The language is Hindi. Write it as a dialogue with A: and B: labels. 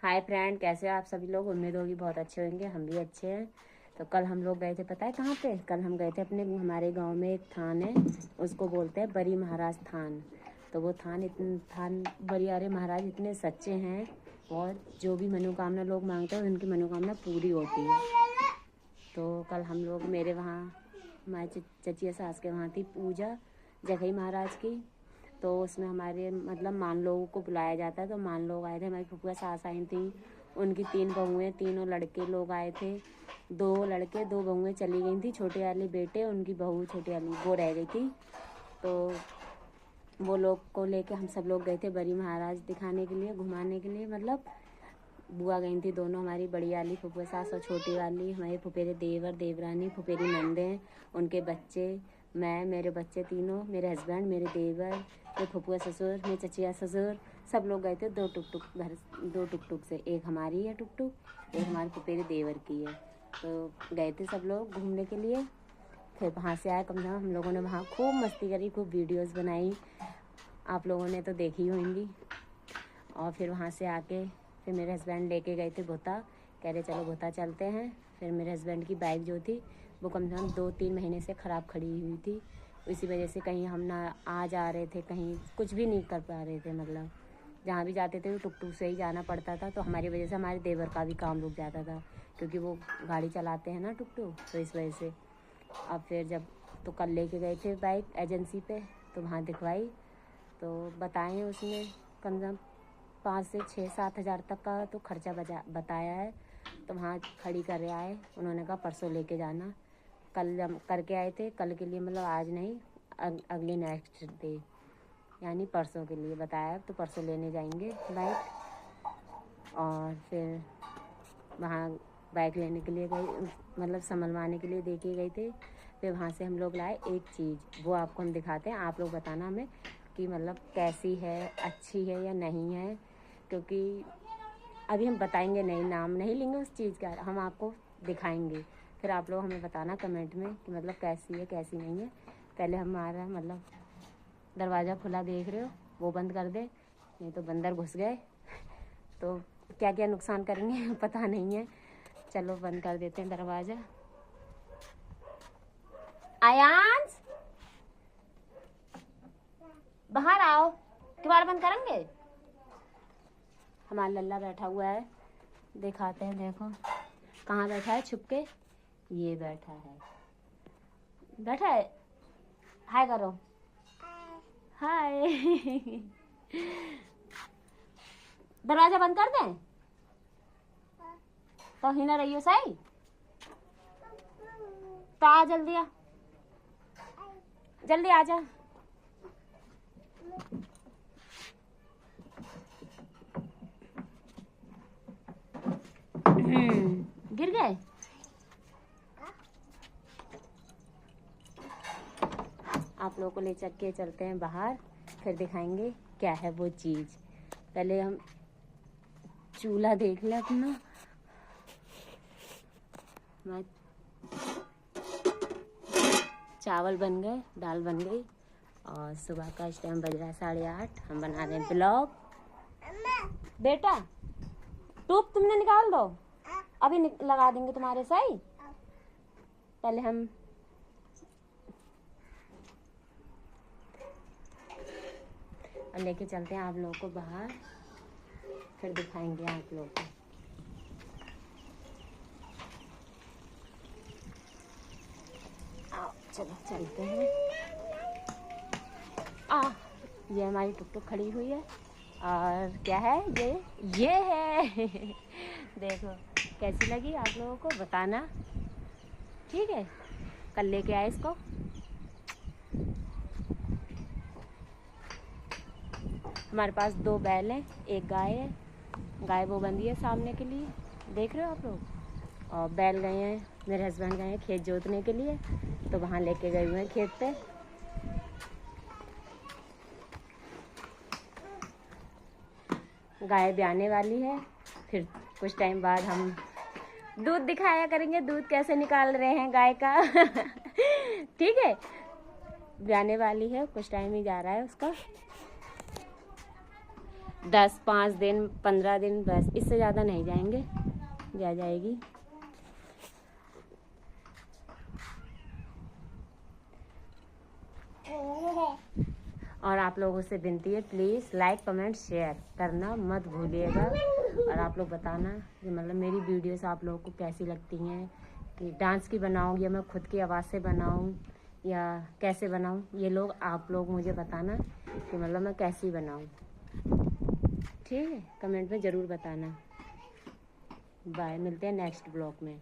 A: हाय फ्रेंड, कैसे हो आप सभी लोग। उम्मीद होगी बहुत अच्छे होंगे, हम भी अच्छे हैं। तो कल हम लोग गए थे, पता है कहाँ पे? कल हम गए थे हमारे गांव में एक थान है, उसको बोलते हैं बड़ी महाराज थान। तो वो थान बड़ी अरे महाराज इतने सच्चे हैं और जो भी मनोकामना लोग मांगते हैं उनकी मनोकामना पूरी होती है। तो कल हम लोग हमारे चचिया सास के वहाँ थी पूजा जगही महाराज की। तो उसमें हमारे मतलब मान लोगों को बुलाया जाता है। तो मान लोग आए थे, हमारी फुफुआ सास आई थी, उनकी 3 बहुएँ, तीनों लड़के लोग आए थे। 2 लड़के 2 बहुएँ चली गई थी, छोटे वाली बेटे, उनकी बहू छोटी वाली वो रह गई थी। तो वो लोग को लेके हम सब लोग गए थे बड़ी महाराज दिखाने के लिए, घुमाने के लिए। मतलब बुआ गई थी दोनों, हमारी बड़ी वाली फुफुआ सास और छोटी वाली, हमारे फुफेरे देवर देवरानी, फुफेरी नंदे, उनके बच्चे, मैं, मेरे बच्चे तीनों, मेरे हस्बैंड, मेरे देवर, मेरे फुफुआ ससुर, मेरे चचिया ससुर, सब लोग गए थे। 2 टुक से, एक हमारी है टुक, एक हमारे फुफेरे देवर की है। तो गए थे सब लोग घूमने के लिए। फिर वहाँ से आए, कम से कम हम लोगों ने वहाँ खूब मस्ती करी, खूब वीडियोस बनाई, आप लोगों ने तो देखी होंगी। और फिर वहाँ से आके फिर मेरे हस्बैंड लेके गए थे भोता, कह रहे चलो भोता चलते हैं। फिर मेरे हस्बैंड की बाइक जो थी वो कम से कम 2-3 महीने से ख़राब खड़ी हुई थी। इसी वजह से कहीं हम ना आ जा रहे थे, कहीं कुछ भी नहीं कर पा रहे थे। मतलब जहाँ भी जाते थे तो टुक से ही जाना पड़ता था। तो हमारी वजह से हमारे देवर का भी काम रुक जाता था, क्योंकि वो गाड़ी चलाते हैं ना टुक, तो इस वजह से। अब फिर जब तो कल लेके गए थे बाइक एजेंसी पे, तो वहाँ दिखवाई तो बताए उसने कम से कम 5 से 6-7 हज़ार तक का तो खर्चा बताया है। तो वहाँ खड़ी कर आए, उन्होंने कहा परसों लेके जाना। कल हम करके आए थे, कल के लिए मतलब आज नहीं, अगले नेक्स्ट डे यानी परसों के लिए बताया। तो परसों लेने जाएंगे बाइक। और फिर वहाँ बाइक लेने के लिए गए, मतलब संभलवाने के लिए देके गए थे। फिर वहाँ से हम लोग लाए एक चीज़, वो आपको हम दिखाते हैं, आप लोग बताना हमें कि मतलब कैसी है, अच्छी है या नहीं है। क्योंकि अभी हम बताएंगे नहीं, नाम नहीं लेंगे उस चीज़ का, हम आपको दिखाएंगे। फिर आप लोग हमें बताना कमेंट में कि मतलब कैसी है कैसी नहीं है। पहले हमारा मतलब दरवाज़ा खुला देख रहे हो, वो बंद कर दे, नहीं तो बंदर घुस गए तो क्या क्या नुकसान करेंगे पता नहीं है। चलो बंद कर देते हैं दरवाज़ा। आयांश बाहर आओ, किवाड़ बंद करेंगे। हमारा लल्ला बैठा हुआ है, दिखाते हैं, देखो कहाँ बैठा है छुप के। ये बैठा है, हाय करो, हाय दरवाजा बंद कर दें तो ही ना रही हो सही। तो आ जल्दी आ जा। गिर गए। आप लोगों को ले चल के चलते हैं बाहर, फिर दिखाएंगे क्या है वो चीज़। पहले हम चूल्हा देख ले अपना। चावल बन गए, दाल बन गई, और सुबह का इस टाइम बज रहा है 8:30। हम बना रहे हैं ब्लॉग। बेटा टूप तुमने निकाल दो, अभी लगा देंगे तुम्हारे सही। पहले हम लेके चलते हैं आप लोगों को बाहर, फिर दिखाएंगे आप लोगों को। आओ चलो चलते हैं। ये हमारी टुक खड़ी हुई है, और क्या है ये है देखो कैसी लगी, आप लोगों को बताना, ठीक है। कल लेके आए इसको। हमारे पास 2 बैल हैं, एक गाय है, गाय वो बंधी है सामने के लिए, देख रहे हो आप लोग। और बैल गए हैं, मेरे हस्बैंड गए हैं खेत जोतने के लिए, तो वहाँ लेके गए हुए हैं खेत पे। गाय ब्याने वाली है, फिर कुछ टाइम बाद हम दूध दिखाया करेंगे, दूध कैसे निकाल रहे हैं गाय का ठीक है। ब्याने वाली है, कुछ टाइम ही जा रहा है उसका। 5 दिन 15 दिन, बस इससे ज़्यादा नहीं जाएंगे, जा जाएगी। और आप लोगों से विनती है, प्लीज़ लाइक कमेंट शेयर करना मत भूलिएगा। और आप लोग बताना कि मतलब मेरी वीडियोस आप लोगों को कैसी लगती हैं, कि डांस की बनाऊँ या मैं खुद की आवाज़ से बनाऊँ या कैसे बनाऊँ, ये लोग आप लोग मुझे बताना कि मतलब मैं कैसी बनाऊँ। ठीक है, कमेंट में ज़रूर बताना। बाय, मिलते हैं नेक्स्ट ब्लॉग में।